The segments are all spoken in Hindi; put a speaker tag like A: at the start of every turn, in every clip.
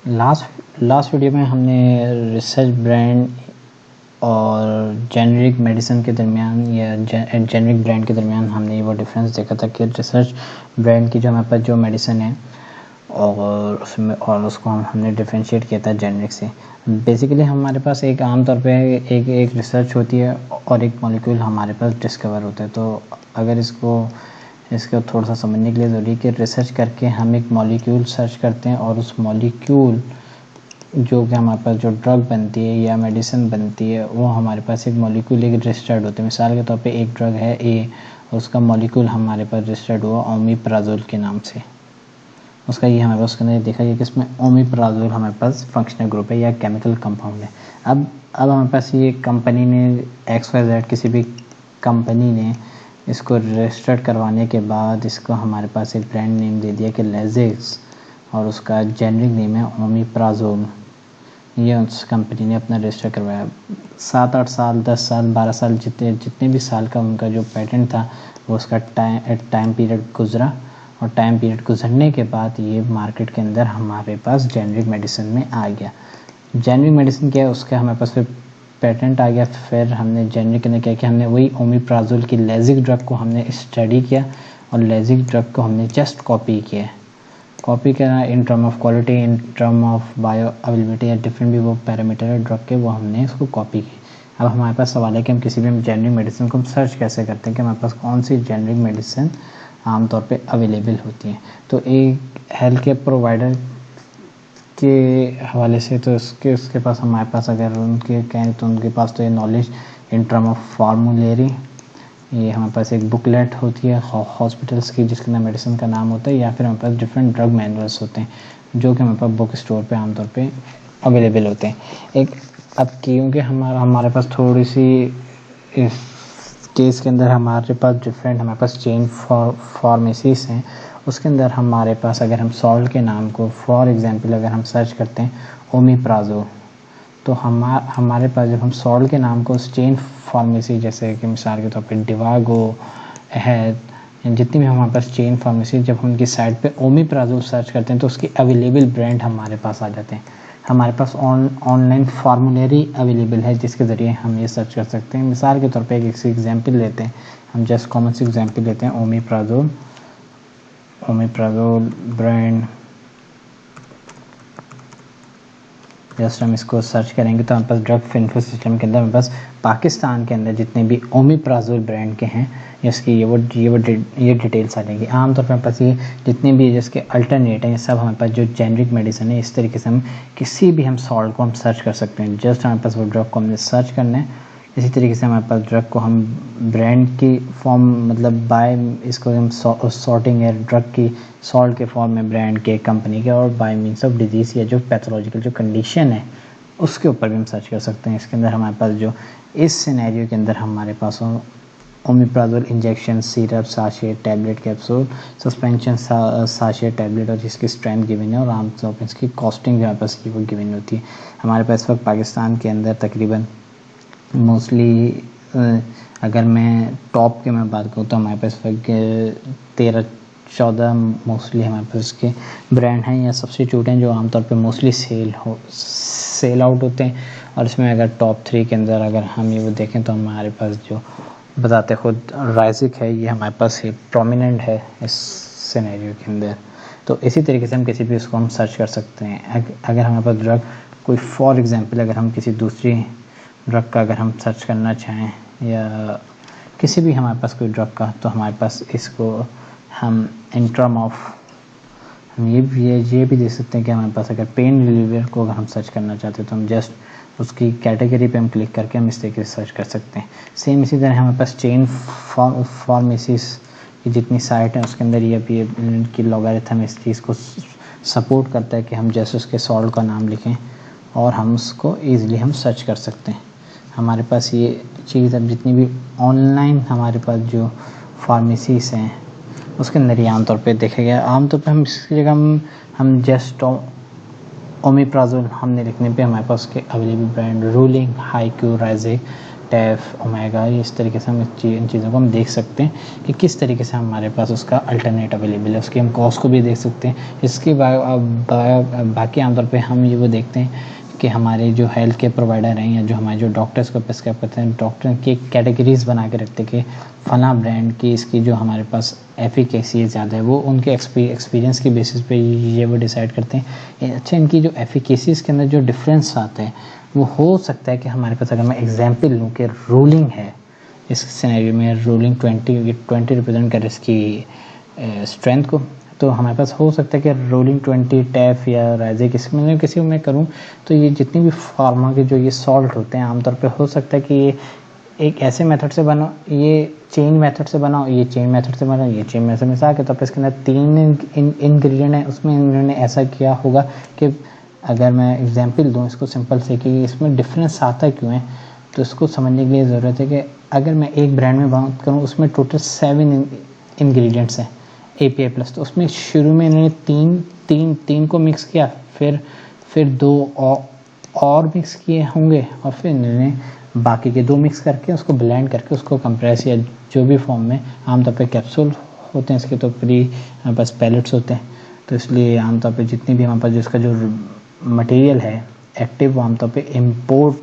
A: लास्ट वीडियो में हमने रिसर्च ब्रांड और जेनरिक मेडिसिन के दरमियान या जेनरिक ब्रांड के दरमियान हमने वो डिफरेंस देखा था कि रिसर्च ब्रांड की जो हमारे पास जो मेडिसिन है और उसमें और उसको हमने डिफरेंशिएट किया था जेनरिक से। बेसिकली हमारे पास एक आम तौर पे एक रिसर्च होती है और एक मॉलिक्यूल हमारे पास डिस्कवर होता है। तो अगर इसको थोड़ा सा समझने के लिए ज़रूरी है कि रिसर्च करके हम एक मॉलिक्यूल सर्च करते हैं और उस मॉलिक्यूल जो कि हमारे पास जो ड्रग बनती है या मेडिसिन बनती है वो हमारे पास एक मॉलिक्यूल एक रजिस्टर्ड होते हैं। मिसाल के तौर पे एक ड्रग है ए, उसका मॉलिक्यूल हमारे पास रजिस्टर्ड हुआ ओमिप्राजोल के नाम से। उसका ये हमारे पास उसके देखा गया कि इसमें ओमिप्राजोल हमारे पास फंक्शनल ग्रुप है या केमिकल कंपाउंड है। अब हमारे पास ये कंपनी ने XYZ किसी भी कंपनी ने इसको रजिस्टर्ड करवाने के बाद इसको हमारे पास एक ब्रांड नेम दे दिया कि लेजिक्स और उसका जेनरिक नेम है ओमिप्राजोल। ये उस कंपनी ने अपना रजिस्टर करवाया। 7-8 साल 10 साल 12 साल जितने भी साल का उनका जो पेटेंट था वो उसका टाइम पीरियड गुजरा और टाइम पीरियड गुजरने के बाद ये मार्केट के अंदर हमारे पास जेनरिक मेडिसिन में आ गया। जेनरिक मेडिसिन क्या है, उसका हमारे पास फिर पेटेंट आ गया। फिर हमने जेनरिक के अंदर क्या किया, हमने वही ओमिप्राजोल की लेजिक ड्रग को हमने स्टडी किया और लेजिक ड्रग को हमने जस्ट कॉपी किया in term of quality, in term of bio availability या डिफरेंट भी वो पैरामीटर है ड्रग के, वो हमने इसको कॉपी की। अब हमारे पास सवाल है कि हम किसी भी जेनरिक मेडिसिन को हम सर्च कैसे करते हैं कि हमारे पास कौन सी जेनरिक मेडिसिन आमतौर पे अवेलेबल होती हैं। तो एक हेल्थ केयर प्रोवाइडर के हवाले से तो उसके पास हमारे पास अगर उनके कहें तो उनके पास तो ये नॉलेज इन टर्म ऑफ फार्मूलेरी, ये हमारे पास एक बुकलेट होती है हॉस्पिटल्स की जिसके अंदर मेडिसिन का नाम होता है, या फिर हमारे पास डिफरेंट ड्रग मैनुअल्स होते हैं जो कि हमारे पास बुक स्टोर पे आमतौर पे अवेलेबल होते हैं। अब क्योंकि हमारे पास थोड़ी सी इस केस के अंदर हमारे पास चेन फार्मेसीज हैं, उसके अंदर हमारे पास अगर हम सॉल्ट के नाम को फॉर एग्जांपल अगर हम सर्च करते हैं ओमिप्राजोल, तो हमारे पास जब हम सॉल्ट के नाम को चेन फार्मेसी जैसे कि मिसाल के तौर पे डिवागो, अहद, जितनी भी हमारे पास चेन फार्मेसी जब हम उनकी साइट पे ओमिप्राजोल सर्च करते हैं तो उसकी अवेलेबल ब्रांड हमारे पास आ जाते हैं। हमारे पास ऑनलाइन फार्मूलेरी अवेलेबल है जिसके ज़रिए हम ये सर्च कर सकते हैं। मिसाल के तौर पे एक एग्जांपल लेते हैं, हम जस्ट कॉमन सी एग्जांपल लेते हैं ओमिप्राजोल ब्रांड। जस्ट हम इसको सर्च करेंगे तो हमारे पास ड्रग इन्फो सिस्टम के अंदर हमारे पास पाकिस्तान के अंदर जितने भी ओमिप्राजोल ब्रांड के हैं इसकी ये डिटेल्स आ जाएंगी। आमतौर पर हमारे पास ये जितने भी जिसके अल्टरनेट हैं ये सब हमारे पास जो जेनरिक मेडिसिन है, इस तरीके से हम किसी भी हम सॉल्ट को हम सर्च कर सकते हैं। जस्ट हमारे पास वो ड्रग को हमने सर्च करना है। इसी तरीके से हमारे पास ड्रग को हम ब्रांड की फॉर्म मतलब बाय इसको हम सॉर्टिंग है ड्रग की सॉल्ट के फॉर्म में ब्रांड के कंपनी के और बाय मीन्स ऑफ डिजीज़ या जो पैथोलॉजिकल जो कंडीशन है उसके ऊपर भी हम सर्च कर सकते हैं। इसके अंदर हमारे पास जो इस सिनेरियो के अंदर हमारे पास omeprazole injection, syrup, sachet, tablet, capsule, suspension, sachet, tablet और जिसकी स्ट्रेंथ गिवन है और आमतौर पर इसकी कॉस्टिंग भी हमारे पास की वो गिवन होती है। हमारे पास इस वक्त पाकिस्तान के अंदर तकरीबन मोस्टली अगर मैं टॉप की मैं बात करूँ तो हमारे पास 13-14 मोस्टली हमारे पास इसके ब्रांड हैं या सब्स्टिट्यूट हैं जो आमतौर पे मोस्टली सेल आउट होते हैं। और इसमें अगर टॉप 3 के अंदर अगर हम ये वो देखें तो हमारे पास जो बताते खुद राइजिक है, ये हमारे पास ये प्रोमिनेंट है इस सिनेरियो के अंदर। तो इसी तरीके से हम किसी भी उसको हम सर्च कर सकते हैं। अगर हमारे पास ड्रग कोई फॉर एग्जांपल अगर हम किसी दूसरी ड्रग का अगर हम सर्च करना चाहें या किसी भी हमारे पास कोई ड्रग का, तो हमारे पास इसको हम इन टर्म ऑफ हम ये भी देख सकते हैं कि हमारे पास अगर पेन रिलीवर को अगर हम सर्च करना चाहते हैं तो हम जस्ट उसकी कैटेगरी पे हम क्लिक करके हम इस तरीके से सर्च कर सकते हैं। सेम इसी तरह हमारे पास चेन फार्मेसीज की जितनी साइट है उसके अंदर ये भी इनकी लॉगरिथम इस चीज़ को सपोर्ट करता है कि हम जैसे उसके सॉल्ट का नाम लिखें और हम उसको ईज़िली हम सर्च कर सकते हैं। हमारे पास ये चीज़ अब जितनी भी ऑनलाइन हमारे पास जो फार्मेसीज हैं उसके अंदर ही आमतौर पे देखा गया। आमतौर पे हम इसकी जगह हम जस्ट ओमिप्राजोल हमने लिखने पे हमारे पास उसके अवेलेबल ब्रांड रूलिंग, हाईक्यू, राइजिक, टेफ, ओमेगा, इस तरीके से हम इन चीज़ों को हम देख सकते हैं कि किस तरीके से हमारे पास उसका अल्टरनेट अवेलेबल है। उसकी हम कॉस्ट को भी देख सकते हैं। इसके बाकी आमतौर पे हम ये वो देखते हैं कि हमारे जो हेल्थ केयर प्रोवाइडर हैं या जो हमारे जो डॉक्टर्स को प्रिस्क्राइब करते हैं, डॉक्टर की कैटेगरीज बना के रखते हैं कि फला ब्रांड की इसकी जो हमारे पास एफिकेसी ज़्यादा है, वो उनके एक्सपीरियंस की बेसिस पे ये वो डिसाइड करते हैं। अच्छा, इनकी जो एफिकेसीज के अंदर जो डिफरेंस आते हैं वो हो सकता है कि हमारे पास, अगर मैं एग्जाम्पल लूँ कि रोलिंग है, इस सिनेरियो में रोलिंग 20 रिप्रेजेंट कर इसकी स्ट्रेंथ को, तो हमारे पास हो सकता है कि रोलिंग 20 टैफ या राइजे किसी में करूँ तो ये जितनी भी फार्मा के जो ये सॉल्ट होते हैं आमतौर पे हो सकता है कि ये एक ऐसे मेथड से बनाओ, ये चेन मेथड से बनाओ, ये चेन मेथड से बनाओ, ये चेन मेथड में से आके, तो इसके अंदर 3 इंग्रेडिएंट है, उसमें इन्होंने ऐसा किया होगा कि अगर मैं एग्जांपल दूं इसको सिंपल से कि इसमें डिफरेंस आता क्यों है, तो इसको समझने के लिए ज़रूरत है कि अगर मैं एक ब्रांड में बात करूँ उसमें टोटल 7 इंग्रेडिएंट्स हैं API प्लस, तो उसमें शुरू में इन्होंने तीन को मिक्स किया, फिर 2 और मिक्स किए होंगे, और फिर इन्होंने बाकी के 2 मिक्स करके उसको ब्लेंड करके उसको कंप्रेस या जो भी फॉर्म में, आमतौर पे कैप्सूल होते हैं इसके, तो प्री हमारे पास पैलेट्स होते हैं, तो इसलिए आमतौर पे जितनी भी हमारे पास जिसका जो मटेरियल है एक्टिव, वो आमतौर पे इम्पोर्ट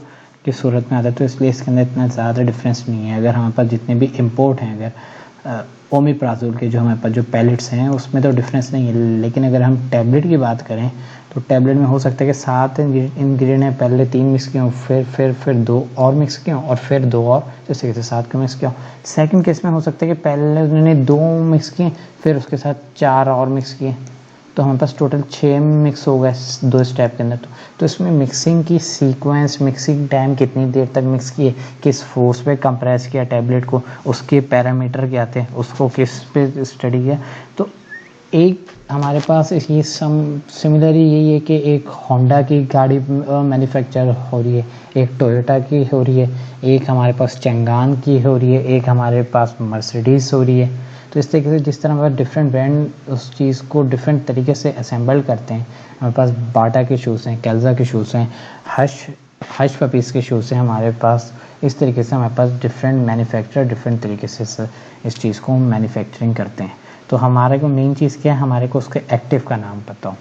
A: की सूरत में आता है, तो इसलिए इसके अंदर इतना ज़्यादा डिफरेंस नहीं है। अगर हमारे पास जितने भी इम्पोर्ट हैं, अगर ओमिप्राजोल के जो हमारे पास जो पैलेट्स हैं उसमें तो डिफरेंस नहीं है, लेकिन अगर हम टैबलेट की बात करें तो टैबलेट में हो सकता है कि 7 इंग्रेडिएंट हैं, पहले 3 मिक्स किए हों, फिर 2 और मिक्स किए हों, और फिर 2 और, जैसे कैसे 7 का मिक्स किया हो। सेकंड केस में हो सकता है कि पहले उन्होंने 2 मिक्स किए, फिर उसके साथ 4 और मिक्स किए, तो हमारे पास टोटल 6 मिक्स हो गए 2 स्टेप के अंदर। तो इसमें मिक्सिंग की सीक्वेंस, मिक्सिंग टाइम, कितनी देर तक मिक्स किए, किस फोर्स पे कंप्रेस किया टैबलेट को, उसके पैरामीटर क्या थे, उसको किस पे स्टडी किया। तो एक हमारे पास ये सिमिलरली यही है कि एक होंडा की गाड़ी मैन्युफैक्चर हो रही है, एक टोयोटा की हो रही है, एक हमारे पास चंगान की हो रही है, एक हमारे पास मर्सिडीज़ हो रही है। तो इस तरीके से जिस तरह हमारे डिफरेंट ब्रांड उस चीज़ को डिफरेंट तरीके से असेंबल करते हैं, हमारे पास बाटा के शूज़ हैं, कैल्जा के शूज़ हैं, हश पपीज़ के शूज़ हैं हमारे पास। इस तरीके से हमारे पास डिफरेंट मैन्युफैक्चरर डिफरेंट तरीके से इस चीज़ को मैन्युफैक्चरिंग करते हैं। तो हमारे को मेन चीज़ क्या है, हमारे को उसके एक्टिव का नाम पता हो।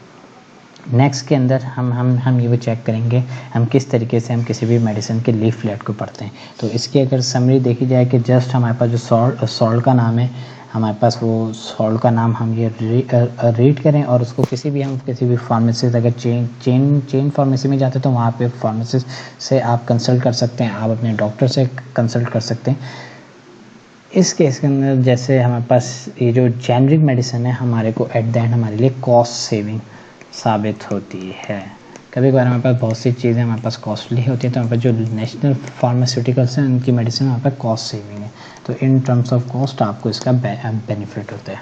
A: नेक्स्ट के अंदर हम ये भी चेक करेंगे हम किस तरीके से हम किसी भी मेडिसिन के लीफलेट को पढ़ते हैं। तो इसकी अगर समरी देखी जाए कि जस्ट हमारे पास जो सॉल्ट का नाम है, हमारे पास वो सॉल्ट का नाम हम ये रीड करें, और उसको किसी भी फार्मेसी, अगर चेन फार्मेसी में जाते हैं तो वहाँ पे फार्मेसिस्ट से आप कंसल्ट कर सकते हैं, आप अपने डॉक्टर से कंसल्ट कर सकते हैं। इस केस के अंदर जैसे हमारे पास ये जो जेनरिक मेडिसिन है, हमारे को एट द एंड हमारे लिए कॉस्ट सेविंग साबित होती है। कभी कभार हमारे पास बहुत सी चीज़ें हमारे पास कॉस्टली होती हैं, तो हमारे पास जो नेशनल फार्मास्यूटिकल्स हैं उनकी मेडिसिन हमारे पास कॉस्ट सेविंग है, तो इन टर्म्स ऑफ कॉस्ट आपको इसका बेनिफिट होता है।